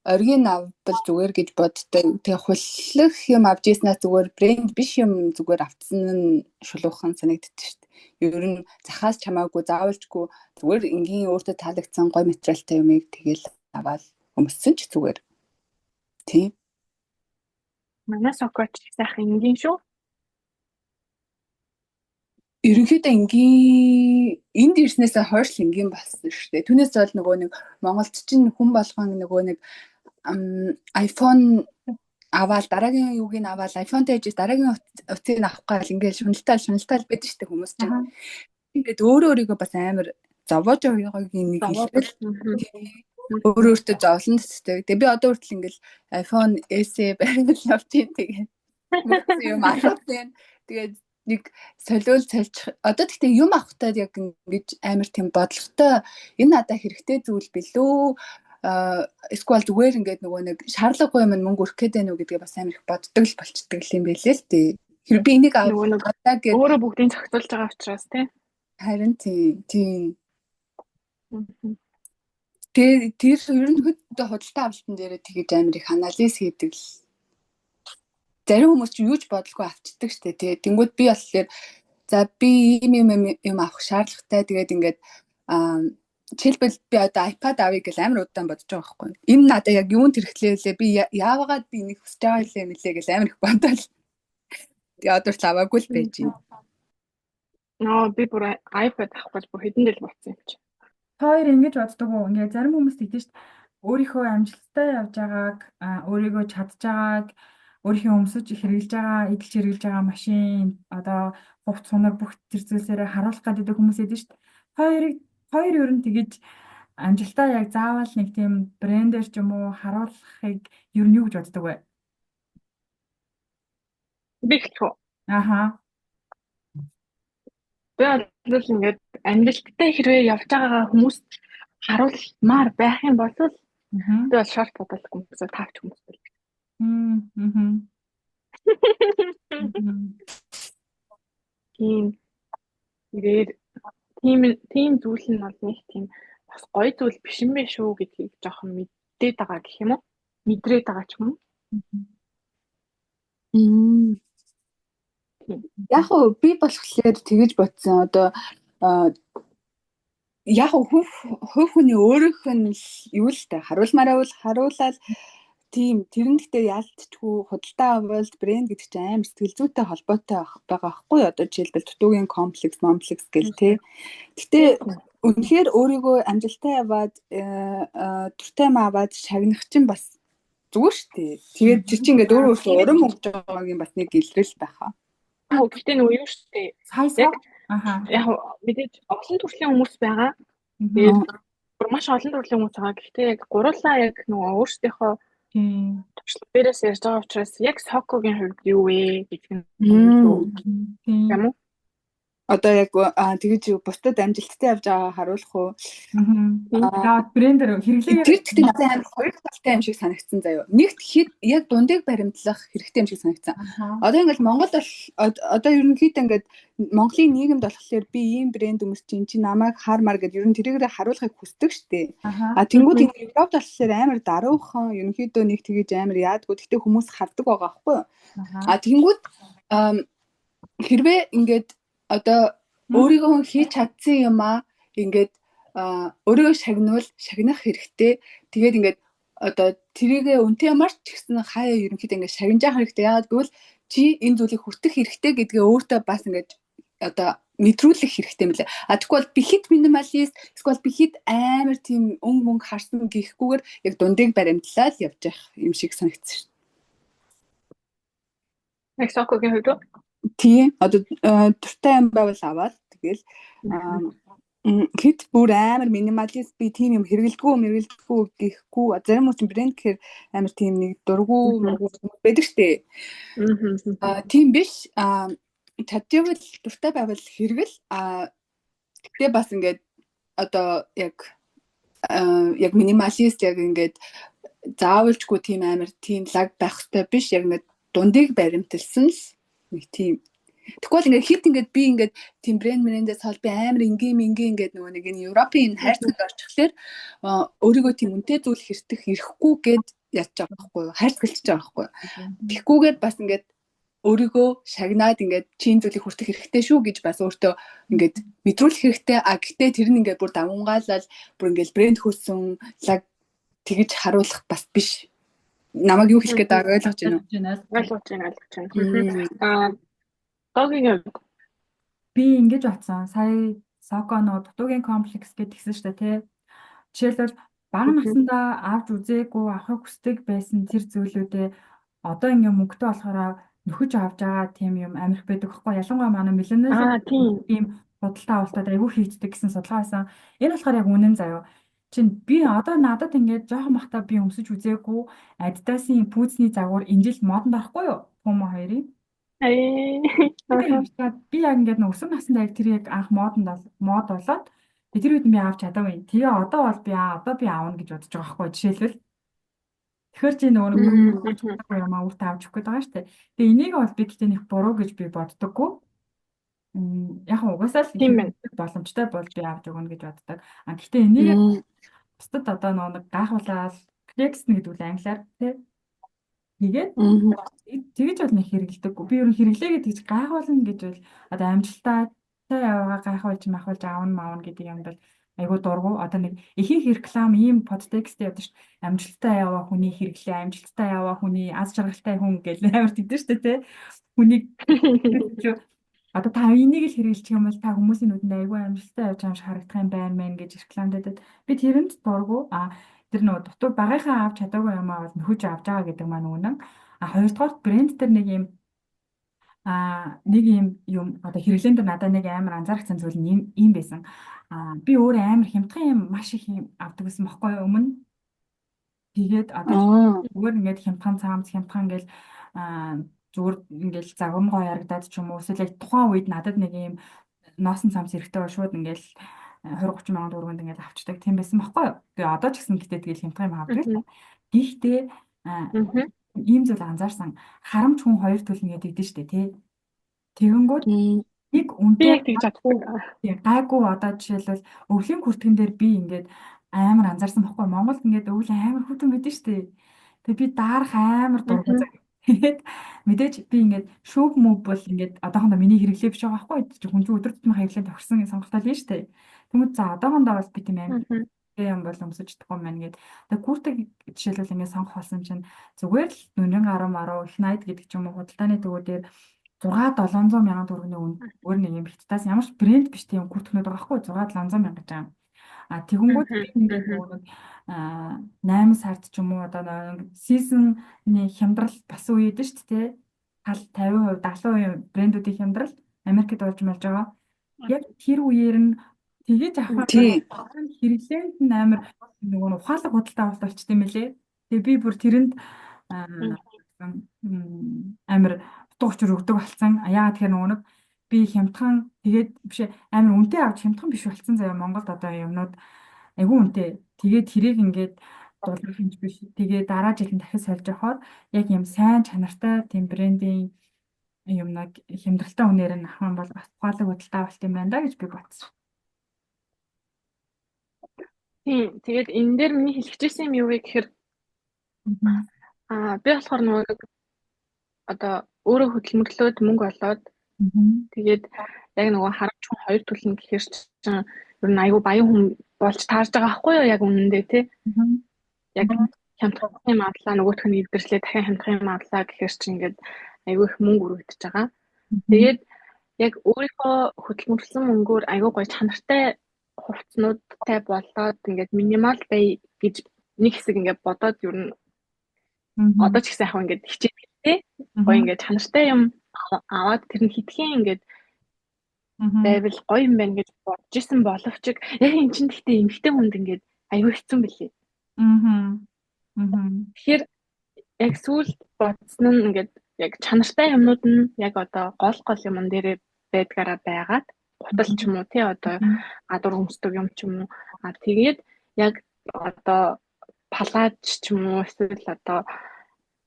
оргин авбал зүгээр гэж боддог. Тэгээ хуллах юм авч ийснээс зүгээр брэнд биш юм зүгээр авцсан нь шулуухан санагддаг шүү дээ. Ер нь захаас чамаагүй заавалжгүй зүгээр энгийн өөртөө таалагдсан гоё материалтай юмыг тэгэл аваад өмссөн ч зүгээр. Тийм.
Манай сокоч сайхан энгийн шүү.
Ерөнхийдөө энгийн энд ирснээсээ хойш л энгийн болсон шүү дээ. Түүнээс бол нөгөө нэг Монголд чинь хүн болгон нөгөө нэг iPhone аваад дараагийн юуг нь аваад iPhone-тэй ижиж дараагийн утсыг авах гал ингээл шуналтаал байдаг шүү дээ хүмүүс чинь. Ингээд өөрөөрийгөө бас амар зовоож байгаагийн нэг хэлбэл өөрөөсөө зовлон төстэй. Тэгээ би одоо хүртэл ингээл iPhone SE барил авчих тэгээд юм авахгүй. Тэгээд нэг солиул цалж одоо тэгтээ юм авахтаа яг ингэж амар тийм бодлоготой энэ надад хэрэгтэй зүйл билүү эсвэл зүгээр ингээд нөгөө нэг шаардлагагүй юм мөнгө өрөх гээд байна уу гэдгээ бас амар их боддог л болчдөг юм байлээ л дээ. Хэрвээ би энийг аваад гээд
өөрөө бүгдийг зохицуулж байгаа учраас тий.
Харин тийм. Тэр ерөнхийдөө худалдаа авалтан дээр тэгэж амар их анализ хийдэг л. Зарим хүмүүс ч юуж бодлого авчдаг штэ тий. Тэнгүүд би болохоор за би юм авах шаардлагатай тэгээд ингээд жишээлбэл би одоо iPad авъя гэж амар удаан бодож байгаа байхгүй. Энэ надад яг юунд хэрэглээ би яагаад би нэг хүсэж байгаа юм лээ гэж амар их бодоод. Тэгээ одоо ч аваагүй л байж байна.
Би бүр iPad авах гэж бүр хэдэн дэл бодсон юм чи.
Хоёр ингэж боддог уу? Ингээ зарим хүмүүс тэгдэж шүү дээ. Өөрийнхөө амжилттай явж байгааг, өөрийгөө чадж байгааг, өөрийнхөө өмсөж хэрэглэж байгаа, эдэлж хэрэглэж байгаа машин, одоо хувц сунар бүх тэр зүйлсээрээ харуулах гэдэг хүмүүс эдэн шүү дээ. Хоёр ер нь тэгэж амжилтаа яг заавал нэг тийм брендээр ч юм уу харуулахыг ер нь юу гэж боддог вэ?
Би хэлчихв.
Аха.
Тэгээд ингээд амжилттай хэрвээ явж байгаагаа хүмүүст харуулмаар байх юм бол би бол шорт бодолтой хүмүүсээ тавч хүмүүс байл. Тийм зүйл нь бол нэг тийм бас гоё зүйл биш юм бэ шүү гэдгийг жоохон мэдээд байгаа гэх юм уу? Мэдрээд байгаа ч юм уу?
Яг би болохоор тэгэж бодсон. Одоо яг хувь хүний өөрийнх нь юу л дээ харуулаад тийм тэрэн гэхдээ яалтчгүй худалдаа авалт брэнд гэдэг чинь амар сэтгэл зүйтэй холбоотой байгаа байхгүй юу? Одоо жишээлбэл дутуугийн комплекс гэл тий. Гэтэ үнэхээр өөрийгөө амжилттай яваад дуртай юм аваад шагнах чинь бас зүгээр шүү дээ. Тэгээд чи чинь ингээд өөрөө урам өгч байгааг юм бас нэг илрэл байхаа.
Гэхдээ нөгөө юу шүү дээ.
Сая.
Яг мэдээж олон төрлийн хүмүүс байгаа. Тэгээд маш олон төрлийн хүмүүс байгаа. Гэхдээ яг гурлаа яг нөгөө өөрсдийнхөө туршлагаас ярьж байгаа учраас яг сокогийн хувьд юу вэ гэдэг нь юм уу?
Одоо яг тэгэж бусдад амжилттай явж байгаа харуулах уу?
Брендер хэрэглээ.
Тэр тэгтээ надад амар хоёр талтай юм шиг санагдсан заяа. Нэгт яг дундыг баримтлах хэрэгтэй юм шиг санагдсан. Одоо ингээд Монгол бол одоо ерөнхийдөө ингээд Монголын нийгэмд болохоор би ийм брэнд өмсч чи намайг хаармаар гэд ер нь тэрийгээр харуулахыг хүсдэг штеп. Тэнгүүд ингээд Европт болохоор амар даруухан ерөнхийдөө нэг тэгэж амар яадгүй. Тэгтээ хүмүүс хардаг байгаа байхгүй юу? Тэнгүүд хэрвээ ингээд одоо өөрийгөө хийж чадсан юм ингээд өөрийгөө шагнах хэрэгтэй. Тэгээд ингээд одоо тэрийгэ үнтэй ямар ч гэсэн хаяа ерөнхийдөө ингээд шагнажаа хэрэгтэй. Яагаад гэвэл чи энэ зүйлийг хүртэх хэрэгтэй гэдгээ өөртөө бас ингээд одоо мэдрүүлэх хэрэгтэй мөлий. Тэгэхгүй бол бихит минималист эсвэл бихит амар тийм мөнгө харсан гэхгүйгээр яг дундыг баримтлаад явж явах юм шиг санагдсан шүү.
Мексикогийн хувьд уу?
Тийм одоо дуртай юм байвал аваад тэгэл хэд бүр амар минималист би тийм юм хэрэгэлдэггүй гэхгүй зарим хүмүүс брэнд гэхээр амар тийм нэг дургу байдаг штэ. Тийм биш чадвал дуртай байвал хэрэгэл гэтээ бас ингээд одоо яг минималист яг ингээд заавалжгүй тийм амар тийм лаг байх хэрэгтэй биш яг ингээд дундыг баримталсан л нэг тийм. Тэгвэл ингээд хит ингээд би ингээд тийм брэндээс хол би амар ингийн ингээд нөгөө нэг энэ Европын хайрцагт орчихлоор өөрийгөө тийм үнэтэй зүйл хэртэх ирэхгүй гэд ядж байгаа байхгүй юу? Хайрцагч байгаа байхгүй юу? Тэгхгүйгээр бас ингээд өөрийгөө шагнаад ингээд чин зүйлийг хүртэх хэрэгтэй шүү гэж бас өөртөө ингээд мэдрүүлэх хэрэгтэй. Гэхдээ тэр нь ингээд бүр давмгаалал бүр ингээд брэнд хөрсөн лаг тэгж харуулах бас биш. Намайг юу хэлэх гээд байгааг ойлгож байна уу?
Тогийн
би ингэж батсан. Сая Соко нөө дутуугийн комплекс гэж тэгсэн шүү дээ тий. Жишээлбэл бага насндаа авч үзээгүй авахыг хүсдэг байсан тэр зүйлүүдээ одоо ингээ мөнгөтэй болохоор нөхөж авч байгаа тийм юм амирх байдаг байхгүй. Ялангуяа манай миллениал тийм худалдаа авалтад айгүй хийгддэг гэсэн судалгаа байсан. Энэ болохоор яг үнэн заяа. Чин би одоо надад ингээд жоохон бахта би өмсөж үзээгүй Adidas-ийн пүүцний загвар энэ жил модонд орохгүй юу? Puma хоёрын. Би яг ингээд өсвөр насндаа яг тэр яг анх мод болоод тэр үед би авч чадаагүй. Тэгээ одоо бол би аавна гэж бодож байгаа байхгүй жишээлбэл. Тэгэхээр чи нөгөө юм өөртөө авч өгөх гээд байгаа шүү дээ. Тэгээ энийг бол би гэхдээ нэг буруу гэж би боддоггүй. Яг угаасаа л боломжтой бол би авч өгнө гэж боддог. Гэхдээ энийг бусдад одоо нэг гайхуулаад флекс гэдэг үл англиар тий. Тэгээд тэгэж бол нэг хэрэгэлдэггүй. Би ер нь хэрэглээ гэдэг чинь гайхуулна гэж бол одоо амжилттай яваа гайхуулж аавна гэдэг юм бол айгуу дургу. Одоо нэг ихэнх реклам ийм подтекст явдаг шүү дээ. Амжилттай яваа хүний хэрэглээ, амжилттай яваа хүний аз жаргалтай хүн гэж амар тэгдэг шүү дээ тий. Хүнийг одоо та энийг л хэрэглэж юм бол та хүмүүсийн нүдэнд айгүй амжилттай явж байгаа юм шиг харагдах юм байна мэн гэж рекламдаад. Би тэрэнд дургу. Тэр нөгөө дутуу багийнхаа авч чадаагүй юм аа бол нөхөж авч байгаа гэдэг маань үнэн. Хоёрдугаар брэнд дээр нэг юм одоо хэрэглэн дээр надад нэг амар анзаарчихсан зүйл нь ийм байсан. Би өөрөө амар хямдхан юм маш их юм авдаг гэсэн баггүй өмнө. Тэгээд одоо зүгээр ингээд хямдхан ингээл зүгээр ингээл загвармгоо ярагдаад ч юм уу эсвэл яг тухайн үед надад нэг юм носон цамц хэрэгтэй бол шууд ингээл 20-30 мянган төгрөгөнд ингээд авчдаг тийм байсан баггүй юу. Тэгээ одоо ч гэсэн гэтээ тэгэл хямдхан юм авдаг л. Гэхдээ ийм зүйл анзаарсан. Харамч хүн хоёр төлнө гэдэг дээ шүү дээ тий. Тэгэнгүүт нэг үнтэй
тэгж чадахгүй.
Гайгүй одоо жишээлбэл өвлийн хүртгэн дээр би ингээд амар анзаарсан баггүй. Монголд ингээд өвөл амар хүтэн байдаг шүү дээ. Тэгээ би даарах амар дургу. Тэгээд мэдээж би ингээд шүүп мөв бол ингээд одоохондоо миний хэрэглээ биш байгаа байхгүй. Хүн чинь өдөр тутмын хэрэглээ тохирсон сонголтоо л нь шүү дээ. Тэгмэд за одоохондоо бол би тийм амар юм бол өмсөж чадахгүй маань гээд. Тэгээ куртэг жишээлбэл ингээд сонгох болсон чинь зүгээр л нүрийн гаруу их найд гэдэг ч юм уу худалдааны төвүүдээр 600-700 мянган төгрөгийн өөр нэг юм бэлттээс ямар ч брэнд биш тийм курткнууд байгаа байхгүй 600-700 мянга гэж байгаа. Тэгэнгүүт би ингээд нөгөө 8 сард ч юм уу одоо сизонны хямдрал бас үед нь шүү дээ. Тал 50%, 70% брэндүүдийн хямдрал Америкт болж мэлж байгаа. Яг тэр үеэр нь тэгэж авах хэрэглээнд нь амар нөгөө ухаалаг худалдаа авалт болчт юм лээ. Тэгээ би бүр тэрэнд амар утга учир өгдөг болсон. Яагаад тэгэхээр нөгөө би хямдхан тэгээд биш амар үнэтэй авч хямдхан биш болсон заяа Монголд одоо юмнууд айгүй үнэтэй. Тэгээд тэрийг ингээд дуулах юм биш. Тэгээд дараа жил нь дахиж сольж авахаар яг юм сайн чанартай тийм брендийн юмнаг хямдралтай үнээр нь авах юм бол бас ухаалаг худалдаа авалт юм байна да гэж би бодсон.
Тийм. Тэгээд энэ дээр миний хэлчихсэн юм юу вэ гэхээр би болохоор нөгөө одоо өөрөө хөдөлмөрлөөд мөнгө олоод тэгээд яг нөгөө харамч хүн хоёр төлнө гэхээр чинь ер нь айгүй баян хүн болж таарж байгаа байхгүй юу яг үнэндээ тий. Яг хямдхан мадлаа нөгөөх нь эвдэрлээ дахин хямдхан мадлаа гэхээр чи ингээд айгүй их мөнгө өргөдөж байгаа. Тэгээд яг өөрийнхөө хөдөлмөрлсөн мөнгөөр айгүй гоё чанартай хувцснуудтай болоод ингээд минимал бай гэж нэг хэсэг ингээд бодоод ер нь одоо ч гэсэн яг ингээд хичээлтэй гоё ингээд чанартай юм аваад тэр нь хитгэн ингээд байвал гоё юм байна гэж бодож исэн боловч яг эн чинь гэхдээ эмгтэй хүнд ингээд айгүй хэцүү билээ. Тэгэхээр яг сүүлд бодсон нь ингээд яг чанартай юмнууд нь яг одоо гол юмн дээрээ байдгаараа байгаад гутал ч юм уу тий одоо гадуур өмсдөг юм ч юм уу тэгээд яг одоо палаж ч юм уу эсвэл одоо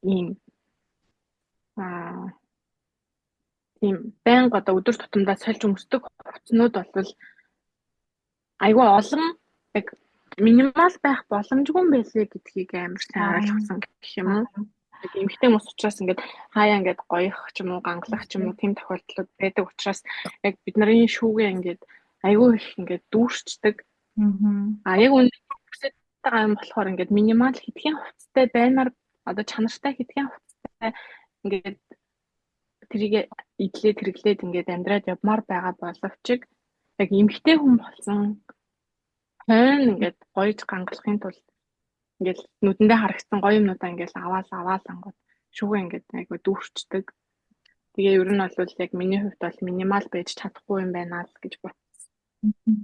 ийм тийм байнга одоо өдөр тутамдаа сольж өмсдөг хувцснууд бол айгүй олон яг минимал байх боломжгүй юм байлээ гэдгийг амар сайн ойлгосон гэх юм уу. Яг эмэгтэй хүмүүс учраас ингээд хаяа ингээд гоёх ч юм уу ганглах ч юм уу тийм тохиолдлууд байдаг учраас яг бидний шүүгээ ингээд айгүй их ингээд дүүрчдэг. Яг үнэ хүсэж байгаа юм болохоор ингээд минимал хэдхэн хувцастай баймаар одоо чанартай хэдхэн хувцастай ингээд тэрийг идлээ тэрглээд ингээд амьдраад явмаар байгаа боловч яг эмэгтэй хүн болсон хойно ингээд гоёж гангалахын тулд ингээд нүдэндээ харагдсан гоё юмнуудаа ингээд аваад ангууд шүүгээ ингээд айгу дүүрчдэг. Тэгээ ер нь бол яг миний хувьд бол минимал байж чадахгүй юм байна л гэж бодсон.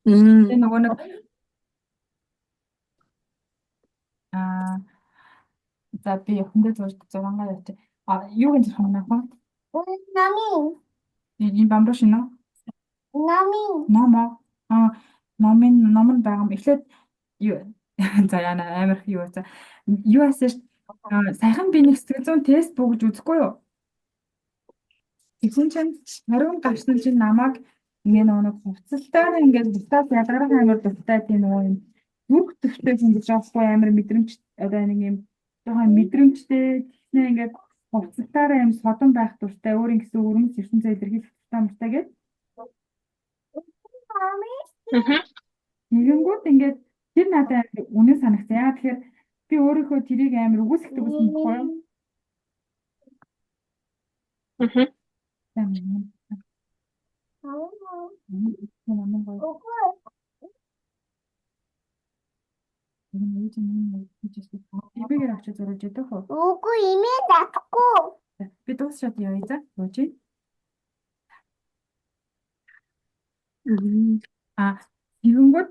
Тэгээ нөгөө нэг за би хүндээ зурж 6 явчих. Юу гэж хоног байна?
Нами.
Энэ бамбар шинэ.
Нами.
Ном байгаа юм. Эхлээд юу за яна амар юу за юу асууж сайхан би нэг сэтгэл зүйн тест бүгж үзэхгүй юу? Тэгсэн чинь хариун гарсан чинь намайг ингээ нэг хувцалтаар ингээд бусдаас ялгарах амар дуртай тийм нөгөө юм бүх төвтэй юм гэж аахгүй амар мэдрэмж одоо нэг юм жоохон мэдрэмжтэй тэгснэ ингээд хувцалтаар юм содон байх дуртай өөрийн гэсэн өрөмс ертөнцөө илэрхийлэх дуртай гэдэг. Нэгэнгүүд ингээд тэр надад үнэн санагцсан. Яа тэгэхээр би өөрийнхөө тэрийг амар үгүйсгдэг байсан байхгүй юу? Эбигээр авч зурж идэх үү?
Үгүй имээ татахгүй.
Би дуусчаад явъя за. Юуж? Тэгэнгүүт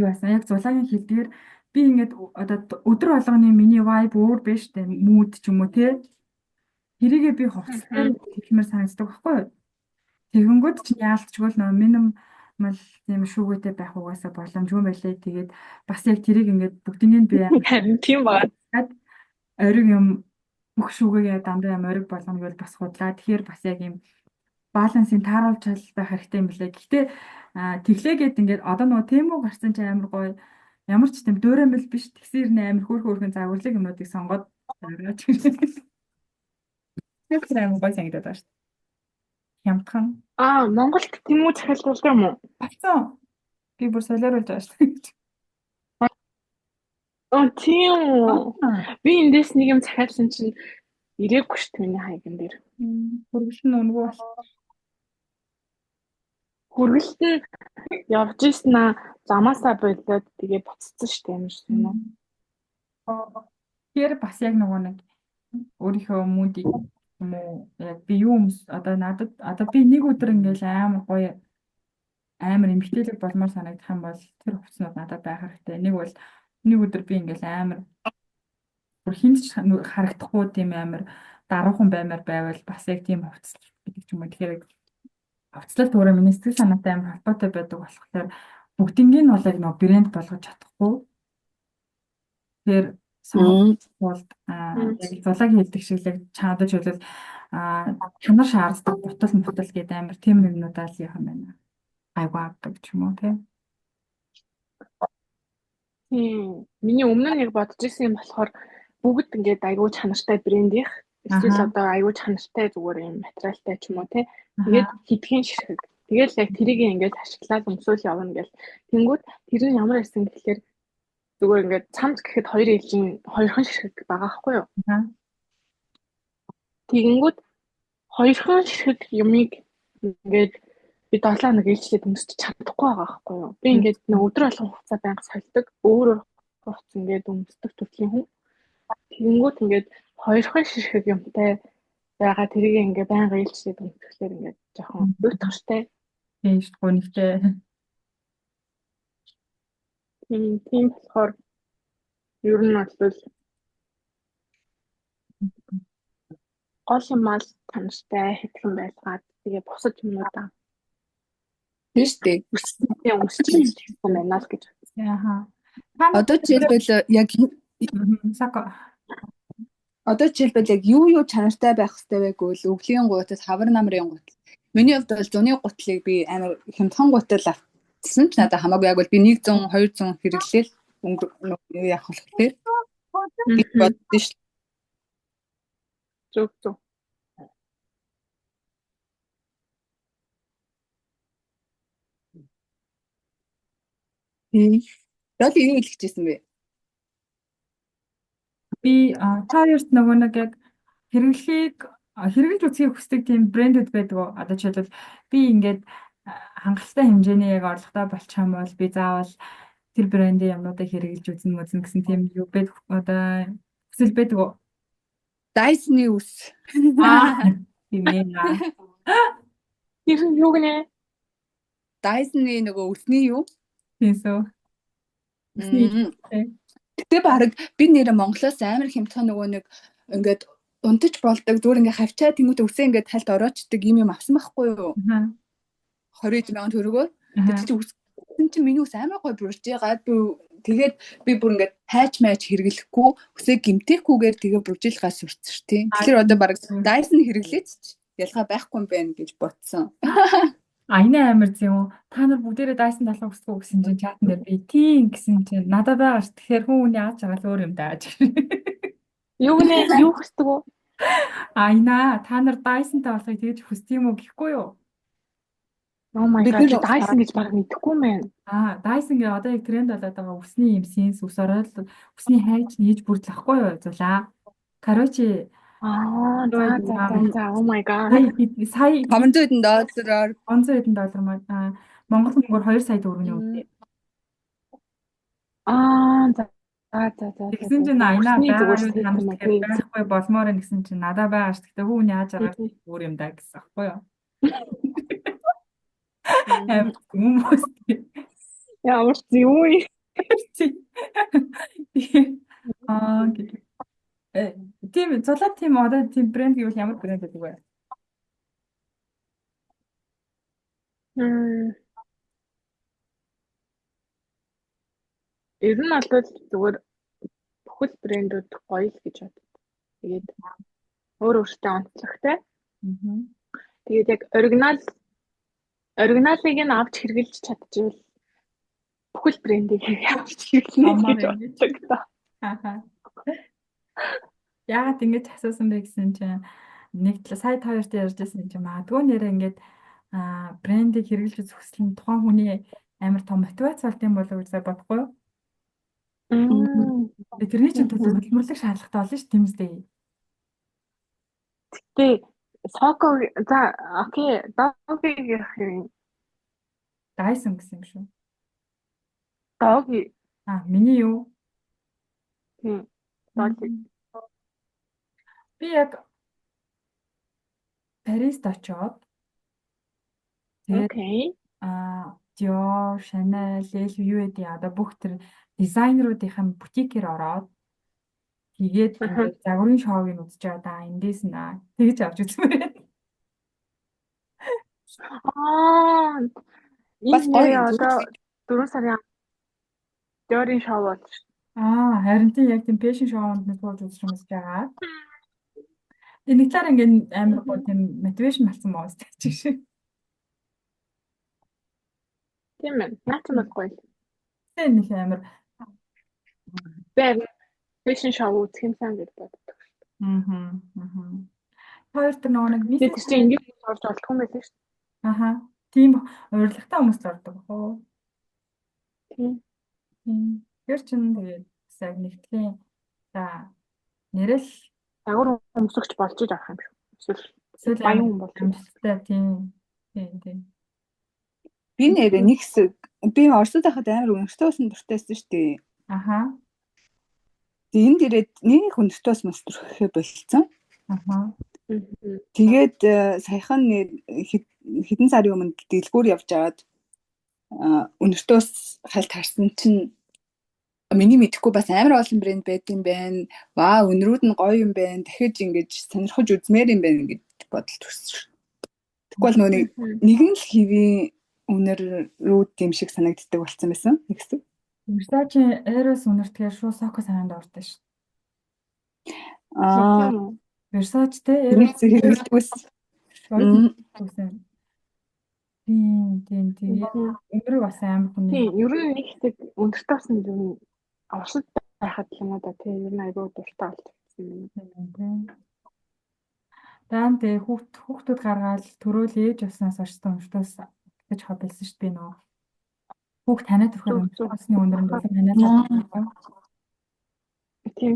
юу асан яг зулагийн хэлдгээр би ингээд одоо өдөр болгоны миний vibe өөр биш үү? Mood ч юм уу те. Тэрийгээ би хувцастай хэлмээр санагддаг байхгүй юу? Тэгэнгүүт чинь яалтчгүй нөө минимал тийм шүүгээтэй байх угаасаа боломжгүй байлээ. Тэгээд бас яг тэрийг ингээд бүгднийг би
харин тийм байна.
Ориг юм бүх шүүгээгээ дандаа юм ориг болгоно гэж бас худлаа. Тэгэхээр бас яг юм балансыг тааруулж байх хэрэгтэй юм билээ. Гэхдээ тэглээгээд ингээд одоо нөгөө тийм үү гарсан чи амар гоё ямар ч тийм дөөрэмэл биш тэгсэр нэ амар хөөрхөн загварлаг юмнуудыг сонгоод гаргаж ирсэн. Яг амар гоё санагдаад байна шүү дээ. Хямдхан.
Монголд тийм үү захиалуулдаг юм уу?
Багцсан. Би бүр солиоруулж байгаа шүү дээ.
Тийм үү. Би эндээс нэг юм захиалсан чинь ирээгүй шүү дээ миний хаяган дээр.
Хөргөл нь өнгөө бол.
Хөргөлт нь явж ийсэн замаасаа болоод тэгээ буцсан шүү дээ юм шиг юм уу?
Тэр бас яг нөгөө нэг өөрийнхөө мүүдийг юм уу яг би юу одоо надад одоо би нэг өдөр ингээл амар гоё амар эмгтээлэг болмоор санагдах юм бол тэр хувцснууд надад байх хэрэгтэй. Нэг өдөр би ингээл амар бүр хинч харагдахгүй тийм амар даруухан баймаар байвал бас яг тийм хувцас гэдэг ч юм уу. Тэгэхээр хувцлалт өөрөө миний сэтгэл санаатай амар холбоотой байдаг болохоор бүгднийг нь бол яг нэг брэнд болгож чадахгүй. Тэгэхээр бол яг зулагийн хэлдэг шиг л чаадаж хөлөл чанар шаарддаг бутал гэдэг амар тийм юмнуудаа л яах юм байна. Айгуу авдаг ч юм уу тийм.
Миний өмнө нь яг бодож ирсэн юм болохоор бүгд ингээд айгуу чанартай брэндийнх эсвэл одоо айгуу чанартай зүгээр юм материалтай ч юм уу тий. Тэгээд хитгэн ширхэг. Тэгэл яг тэрийг ингээд ашиглаад өмсөөл явна гэл. Тэнгүүд тэр нь ямар байсан гэхэлэр Зүгээр ингээд цамц гэхэд хоёрхан ширхэг байгаа байхгүй юу?
Аа.
Тэгэнгүүт хоёрхан ширхэг юмыг ингээд би 7 хоног ээлжлээд өмсч чадахгүй байгаа байхгүй юу? Би ингээд нэг өдөр болгон хугацаа байнга сольдог. Өөр хугацаа ингээд өмсдөг төрлийн хүн. Тэгэнгүүт ингээд хоёрхан ширхэг юмтай байгаа тэрийг ингээд байнга ээлжлээд өмсөхлөөр ингээд жоохон уйтгартай.
Тийм шүү дээ. Гонигтэй.
Тийм болохоор ер нь бол гол юмал танартай хэвлэн байлгаад тэгээ бусад юмнуудаа
Тийм шүү дээ.
өсөлттэй өмсч хэлсэн байна л гэж.
Яаха.
Одоо жишээлбэл яг
Сако.
одоо жишээлбэл яг юу чанартай байх хэрэгтэй вэ гэвэл өвлийн гуйтас хавар намрын гутал. Миний хувьд бол зуны гутлыг би амар хямдхан гутал авчихсан ч надад хамаагүй яг бол би 100 200 хэрэглээл өнгө явах болохоор би боддоо шүү.
Зөв.
Яг юу хэлчихсэн бэ?
Би та хоёрт нөгөө нэг яг хэрэглэж үзхийг хүсдэг тийм брэндүүд байдаг. Одоо жишээлбэл би ингээд хангалттай хэмжээний яг орлоготой болчих юм бол би заавал тэр брендийн юмнуудыг хэрэглэж үзнэ гэсэн тийм юу байдаг. Одоо хүсэл байдаг.
Dyson-ы ус.
Тийм ээ.
Тэр юу гэнэ?
Dyson-ы нөгөө усны юу?
Тиймсүү.
Гэтэ баг би нэрэ Монголоос амар хямдхан нөгөө нэг ингээд унтаж болдог зүгээр ингээд хавчаа тэмүүтэ үсээ ингээд тальд ороочдөг юм авсан байхгүй юу? 20 мянган төгрөгөөр. Тэгээд чи үсэн чинь миний ус амар гой бүрж байгаад тэгээд би бүр ингээд хайч майч хэрэглэхгүй үсээ гимтэхгүйгээр тэгээ бүржилгаа сурцсан тийм. Тэгэхээр одоо баг Dyson хэрэглээч ялгаа байхгүй юм байна гэж бодсон.
Энэ амар зэм. Та нар бүгдээрээ Dyson талах хүсдэг гэсэн чинь чатан дээр би тийм гэсэн чинь надад байгаа ш. Тэгэхээр хүн хүний яаж байгаа л өөр юм дааж.
Юу гэнэ? Юу хүсдэг вэ?
Та нар Dyson-тай болохыг тэгж хүсдэг юм уу гэхгүй юу?
Oh my god, Dyson гэж баг мэдэхгүй мэн.
Dyson гээ одоо яг тренд болоод байгаа усны юм сенс ус ороод усны хайж нээж бүрдлэхгүй юу зулаа. Короче
За oh my god.
Сая
$500
$500 Монгол мөнгөөр 2 сая төгрөгийн үнэтэй.
За.
Тэгсэн чинь Айна байхгүй болмоор гэсэн чинь надад байгаа ш. Тэгтээ хүн яаж байгаа өөр юм да гэсэн аахгүй юу? Хүмүүс
Ямар зүй.
Тийм зулаад тийм одоо тийм брэнд гэвэл ямар брэнд гэдэг вэ?
Ер нь бол зүгээр бүхэл брэндүүд гоё л гэж боддог. Тэгээд өөртөө онцлогтой. Тэгээд яг оригиналыг нь авч хэрглэж чадчихвал бүхэл брендийг авч хэрэглэнэ гэж боддог.
Яагаад ингэж асуусан бэ гэсэн чинь нэг сая хоёрт ярьжсэн чинь магадгүй нэрээ ингэж брендийг хэрэглэж үзэх нь тухайн хүний амар том мотивац болт юм болов уу гэж бодохгүй юу? Тэрний чинь төлөвлөлт шаардлагатай болно ш тийм үстэй.
Гэтэ Соко за окей Doggy-ийн
Dyson гэсэн юм шүү.
Doggy
миний юу?
Тийм. Doggy.
Би яг Парист очоод
Окей.
Dior, Chanel, LV одоо бүх тэр дизайнеруудын бутикээр ороод тэгээд загварын шоуг үзэж байгаа эндээс наа тэгж авч үзсэн байна.
Бас гоё одоо 4 сарын Dior-ийн шоу болж шүү.
Харин тийм яг тийм фэшн шоунд нэг болж үзэж байгаа. Тэгээ нэг талаар ингээд амар гоо тийм мотивашн болсон байгаа ч шиг.
Тийм ээ. Наач бас гоё.
Тэгээ нэг амар
фэшн шоу үзэх юмсан гэж боддог.
Хоёр тэр нэг
бид чинь ингэж орж олдох юм байлээ шүү дээ.
Тийм урилгатай хүмүүс л ордог хоо.
Тийм.
Тэр чинь тэгээд яг нэгтгэн за нэрэл
Загвар өмсөгч болж иж авах юм шүү.
эсвэл
Баян хүн болж иж.
амжилттай тийм.
Би нэрээ нэг хэсэг би Оросд байхад амар өнөртөө ус дуртайсэн шүү дээ.
Аха.
Тэгээд энд ирээд нэг өнөртөө ус дурхихээ болцсон.
Аха.
Тэгээд саяхан хэдэн сарын өмнө дэлгүүр явж аваад өнөртөө ус хальт харсан чинь миний мэдэхгүй бас амар олон брэнд байт юм байна. Ваа, өнрүүд нь гоё юм байна. Дахиж ингэж сонирхож үзмээр юм байна гэж бодол төрсөн. Тэгвэл нэгэн л хэвийн үнэрүүд юм шиг санагддаг болсон байсан. Нэгсэн.
Versace Eros үнэртгээр шууд Socco санаанд ордог шүү. Versace те Eros
хэрэглэгүйс.
тийм. Өнөр бас амар хүн.
Тийм, ер нь нэг хэсэг өндөртөө ус нь юм Оросд байхад л юм да тийм ер нь айгүй дуртай болчихсон.
Даан тэгээ хүүхдүүд гаргаад төрөөл ээж уснаас орсон өмчтөөс гэж хоббилсан шүү дээ нөө. Хүүхд танаа төрхөөр өмчтөөсний өнөрөнд болон танаа.
Тийм.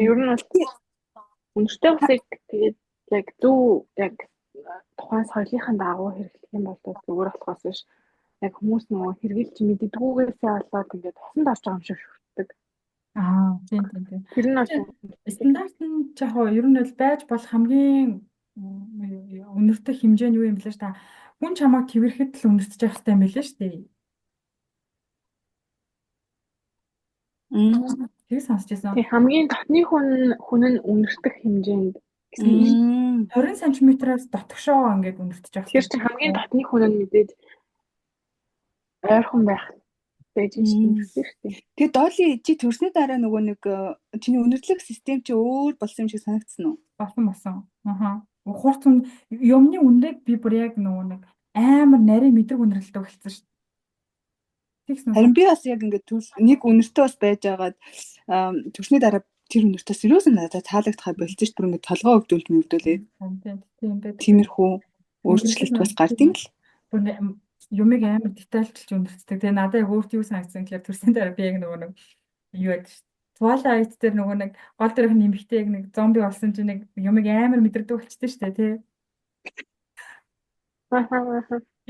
Ер нь бол өндөртөө усыг тэгээд яг зөв яг тухайн соёлынхаа дагуу хэрэглэх юм бол зүгээр болохоос биш. Яг хүмүүс нөгөө хэрэгжилж мэддэггүйгээсээ болоод ингээд усанд орж байгаа юм шиг шүртдэг.
Тийм.
Тэр нь бол
стандарт нь яг ер нь бол байж болох хамгийн өнөртөх хэмжээ нь юу юм бэлээ ш та. Хүн чамайг твэрхэд л өнөртөж явах хэрэгтэй юм билээ ш дээ. Тэр сонсч байсан.
Тийм хамгийн дотны хүн нь өнөртөх хэмжээнд
20 см-аас дотгошоо ингээд өнөртөж явах.
Тэр чинь хамгийн дотны хүн нь мэдээд ойрхон байх байж юм шүү дээ.
Тэгээд Доли чи төрсний дараа нөгөө нэг чиний үнэрлэх систем чи өөр болсон юм шиг санагдсан уу?
Болсон. Аха. Хурц юмны үндийг би бүр яг нөгөө нэг амар нарийн мэдрэг үнэрлэлтэй болчихсон шүү.
Харин би бас яг ингээд нэг үнэртөө бас байж агаад төрсний дараа тэр үнэртөөс юусэн надад таалагдхаа болчих шүү. Бүр ингээд толгоо өвдүүлээ. Тиймэрхүү өөрчлөлт бас гардыг л.
Юмыг амар детальчилж үнэртдэг. Тэгээ надад яг өөрт юу санагдсан гэхээр төрсний дараа би яг нөгөө нэг юу яд шүү. Twilight дээр нөгөө нэг гол дөрөх нэмэгтэй яг нэг зомби болсон чинь нэг юмыг амар мэдэрдэг болчихдээ шүү дээ тий.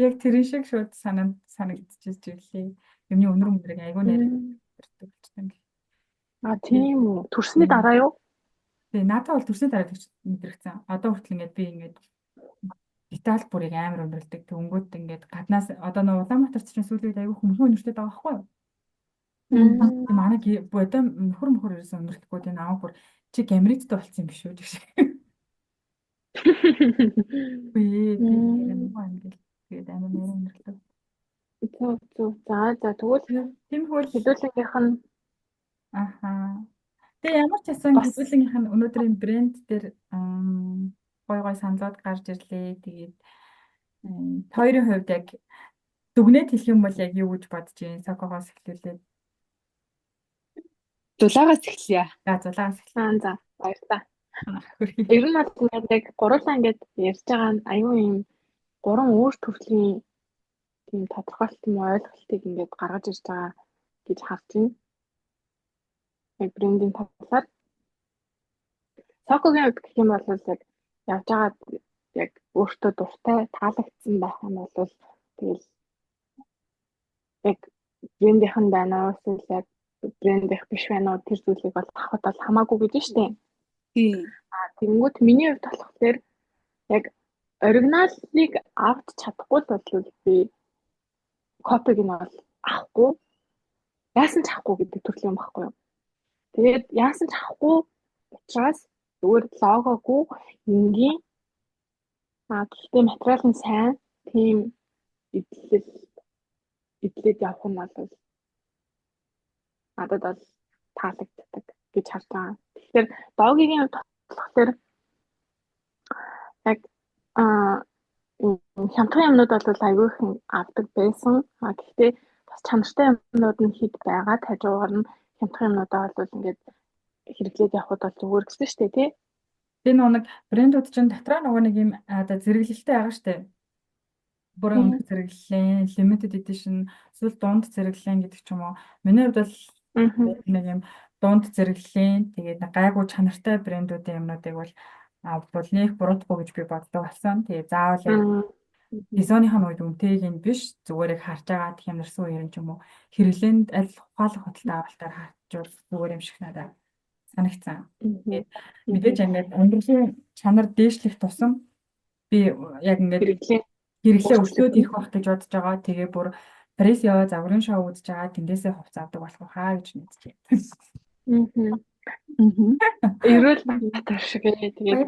Яг тэрэн шиг шууд санагдчихжээ. Юмны өнөр мөндрийг айгүй нэрдэг болчихсон.
Тийм үү. Төрсний дараа юу?
Тэгээ надад бол төрсний дараа мэдрэгцэн. Одоо хүртэл ингээд би ингээд деталь бүрийг амар өндөрлөдөг. Тэнгүүд ингээд гаднаас одоо нэг Улаанбаатар чинь сүүлийн үед айгүй хүмүүс өнөртэй байгаа байхгүй юу? Манай бодом нөхөр ерөөсөн өнөрлөхгүй тийм аа бүр чи гамриттай болсон юм биш үү гэж. Тэгээд амар нэр өнөрлөв.
Зөв. За тэгвэл
тиймэрхүү
хэдүүлгийнх нь
Тэгээ ямар ч байсан хэдүүлгийнх нь өнөөдрийн брэнд дээр гой саналууд гарч ирлээ. Тэгээд хоёрын хувьд яг дүгнээд хэлэх юм бол яг юу гэж бодож байна? Сокогоос эхлүүлээд.
Дулаагаас эхлэе.
Зулаагаас эхлэе.
За баярлалаа. Ер нь бол яг гурлаа ингээд ярьж байгаа нь аюу юм 3 өөр төрлийн тийм тодорхойлт юм ойлголтыг ингээд гаргаж ирж байгаа гэж харж байна. Яг брендинг талаар Сокогийн хувьд гэх юм бол яг явж байгаа яг өөртөө дуртай таалагдсан байх юм бол тэгэл яг брендийнхэн байна уу эсвэл яг брендийнх биш байна уу тэр зүйлийг бол авахд бол хамаагүй гэж штэ.
Тийм.
Тэгэнгүүт миний хувьд болохоор яг оригиналыг авч чадахгүй бол би копиг нь бол авахгүй. Яасан ч авахгүй гэдэг төрлийн юм баггүй юу. Тэгээд яасан ч авахгүй учраас зүгээр логогүй энгийн гэхдээ материал нь сайн тийм идлээд явах нь бол надад бол таалагддаг гэж харж байгаа. Тэгэхээр догигийн хувьд болохоор яг хямдхан юмнууд бол аягүй их авдаг байсан. Гэхдээ бас чанартай юмнууд нь хэд байгаад хажуугаар нь хямдхан юмнуудаа бол ингээд хэрэглээд явхад бол зүгээр гэсэн шүү дээ тий.
Тэгээ нэг брэндүүд чинь дотроо нөгөө нэг юм зэрэглэлтэй байгаа шүү дээ. Бүрэн зэрэглэлэн, limited edition, эсвэл дунд зэрэглэлэн гэдэг ч юм уу. Миний хувьд бол Нэг юм дунд зэрэглэлийн тэгээд нэг гайгүй чанартай брэндүүдийн юмнуудыг бол бол нэг буруудахгүй гэж би боддог болсон. Тэгээд заавал яг дизайныхаа үед үнэтэйг нь биш зүгээр яг харж байгаа гэх юм нэрсэн үеэр ч юм уу хэрэглээнд аль ухаалаг хөдөлთა авалтаар харж зүгээр юм шиг надад санагцсан. Тэгээд мэдээж ингээд амьдралын чанар дээшлэх тусам би яг ингээд хэрэглээ өглөөд ирэх байх гэж бодож байгаа. Тэгээ бүр Парис яваа загварын шоу үзэж байгаа тэндээсээ хувц авдаг болох хаа гэж мэдэж байна.
Эрүүл батар шиг тэгээд яг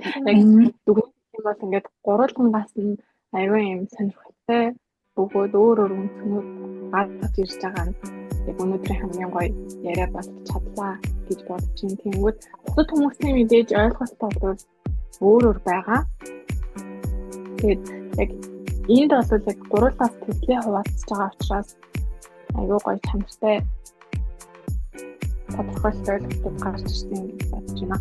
дүгнэх юм бол ингээд гурвангаас нь аюун юм сонирхолтой бөгөөд өөр үнцнүүд гарч ирж байгаа нь яг өнөөдрийн хамгийн гоё яриа болж чадлаа гэж бодож байна. Тэнгүүд бусад хүмүүсийн мэдээж ойлголттой бол өөр байгаа. Тэгээд яг энд бол яг гурваас төслийн хуваалцж байгаа учраас аюу гоё чанартай тодорхойлолт ойлголтууд гарч ирсэн гэж бодож байна.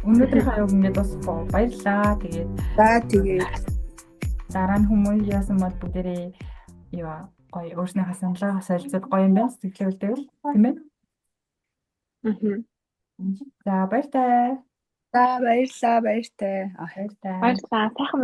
Өнөөдрийн хаяг ингээд бас баярлаа. Тэгээд дараа нь хүмүүс яасан бол бүгдээрээ юу гоё өөрснийхөө саналаа солилцоод гоё юм байна. Сэтгэлээ үлдээл тийм ээ. За баяртай.
За баярлаа баяртай.
Баярлалаа. Сайхан